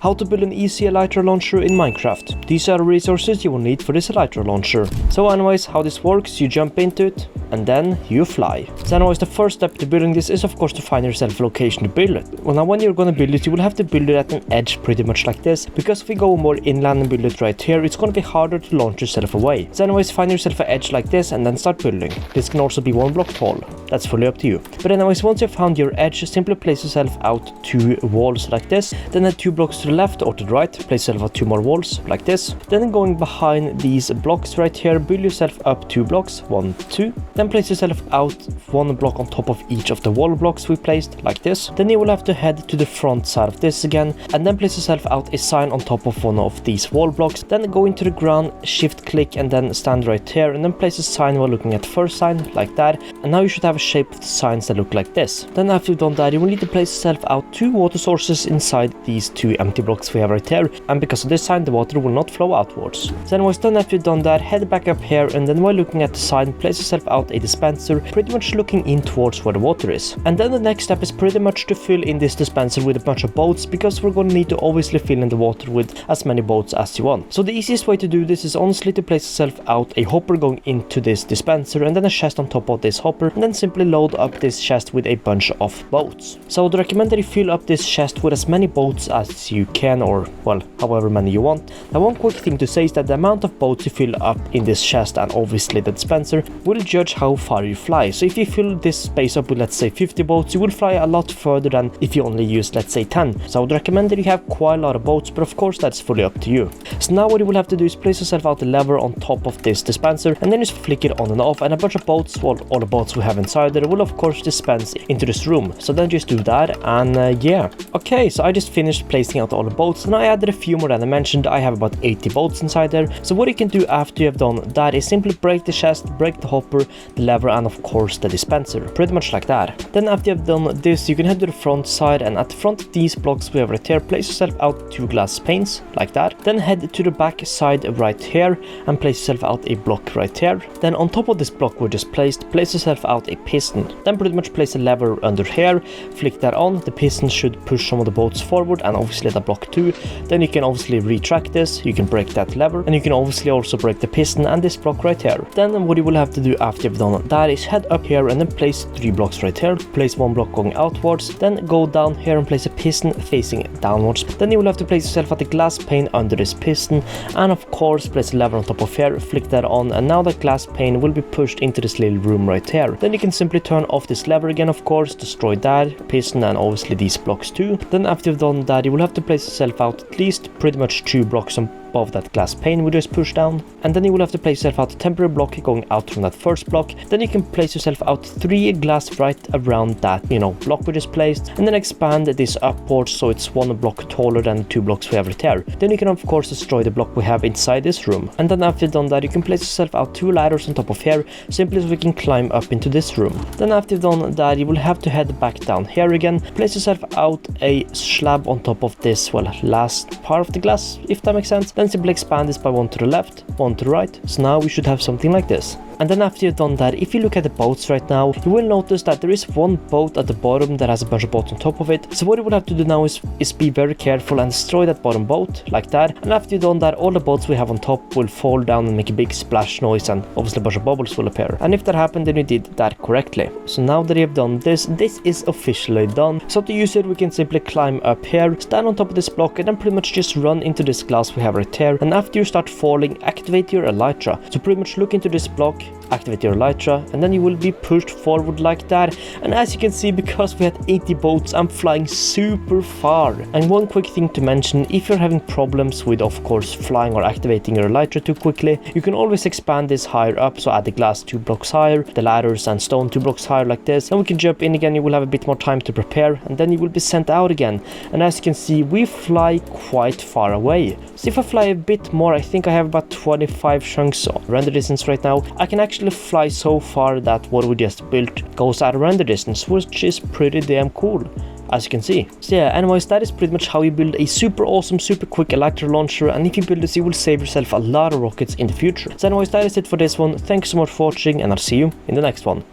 how to build an easy Elytra launcher in Minecraft. These are the resources you will need for this Elytra launcher. So anyways, how this works, you jump into it and then you fly. So anyways, the first step to building this is of course to find yourself a location to build it. Well, now when you're gonna build it, you will have to build it at an edge pretty much like this, because if we go more inland and build it right here, it's gonna be harder to launch yourself away. So anyways, find yourself an edge like this and then start building. This can also be 1 block tall. That's fully up to you. But anyways, once you've found your edge, simply place yourself out 2 walls like this. Then at 2 blocks to the left or to the right, place yourself out 2 more walls like this. Then going behind these blocks right here, build yourself up 2 blocks, 1, 2. Then place yourself out 1 block on top of each of the wall blocks we placed like this. Then you will have to head to the front side of this again, and then place yourself out a sign on top of one of these wall blocks. Then go into the ground, shift click, and then stand right here, and then place a sign while looking at the first sign like that. And now you should have a shape of the signs that look like this. Then after you've done that, you will need to place yourself out 2 water sources inside these 2 empty blocks we have right here, and because of this sign the water will not flow outwards. So anyways, then after you've done that, head back up here, and then while looking at the sign, place yourself out a dispenser, pretty much looking in towards where the water is. And then the next step is pretty much to fill in this dispenser with a bunch of boats, because we're going to need to obviously fill in the water with as many boats as you want. So the easiest way to do this is honestly to place yourself out a hopper going into this dispenser, and then a chest on top of this hopper, and then simply load up this chest with a bunch of boats. So I would recommend that you fill up this chest with as many boats as you can, or well, however many you want. Now one quick thing to say is that the amount of boats you fill up in this chest and obviously the dispenser will judge how far you fly. So if you fill this space up with let's say 50 boats, you will fly a lot further than if you only use let's say 10. So I would recommend that you have quite a lot of boats, but of course that's fully up to you. So now what you will have to do is place yourself out the lever on top of this dispenser, and then just flick it on and off, and a bunch of boats, well, all the boats we have inside there will of course dispense into this room. So then just do that, and yeah. Okay, so I just finished placing out all the boats, and I added a few more than I mentioned. I have about 80 boats inside there. So what you can do after you have done that is simply break the chest, break the hopper, the lever, and of course the dispenser, pretty much like that. Then after you have done this, you can head to the front side, and at the front of these blocks we have right here, place yourself out 2 glass panes like that. Then head to the back side right here and place yourself out a block right here. Then on top of this block we just placed, place yourself out a piston. Then pretty much place a lever under here, flick that on, the piston should push some of the boats forward, and obviously the block too. Then you can obviously retract this, you can break that lever, and you can obviously also break the piston and this block right here. Then what you will have to do after you've done that is head up here and then place 3 blocks right here, place 1 block going outwards, then go down here and place a piston facing downwards. Then you will have to place yourself at the glass pane under this piston, and of course place a lever on top of here, flick that on, and now the glass pane will be pushed into this little room right here. Then you can simply turn off this lever again, of course, destroy that piston and obviously these blocks too. Then after you've done that, you will have to place yourself out at least pretty much 2 blocks above that glass pane we just pushed down, and then you will have to place yourself out a temporary block going out from that first block. Then you can place yourself out 3 glass right around that, block we just placed, and then expand this upwards so it's 1 block taller than the 2 blocks we have right here. Then you can of course destroy the block we have inside this room, and then after you've done that, you can place yourself out 2 ladders on top of here, simply so we can climb up into this room. Then after you've done that, you will have to head back down here again, place yourself out a slab on top of this, well, last part of the glass, if that makes sense. Then simply expand this by 1 to the left, 1 to the right. So now we should have something like this. And then after you've done that, if you look at the boats right now, you will notice that there is 1 boat at the bottom that has a bunch of boats on top of it. So what you will have to do now is be very careful and destroy that bottom boat like that. And after you've done that, all the boats we have on top will fall down and make a big splash noise, and obviously a bunch of bubbles will appear. And if that happened, then you did that correctly. So now that you have done this, this is officially done. So to use it, we can simply climb up here, stand on top of this block, and then pretty much just run into this glass we have right here. And after you start falling, activate your Elytra. So pretty much look into this block, activate your Elytra, and then you will be pushed forward like that. And as you can see, because we had 80 boats, I'm flying super far. And one quick thing to mention, if you're having problems with of course flying or activating your Elytra too quickly, you can always expand this higher up, so add the glass 2 blocks higher, the ladders and stone 2 blocks higher like this, and we can jump in again. You will have a bit more time to prepare, and then you will be sent out again. And as you can see, we fly quite far away. So if I fly a bit more, I think I have about 25 chunks of render distance right now. I can actually fly so far that what we just built goes out of render distance, which is pretty damn cool, as you can see. So yeah, anyways, that is pretty much how you build a super awesome, super quick Elytra launcher, and if you build this, you will save yourself a lot of rockets in the future. So anyways, that is it for this one. Thanks so much for watching, and I'll see you in the next one.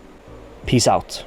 Peace out.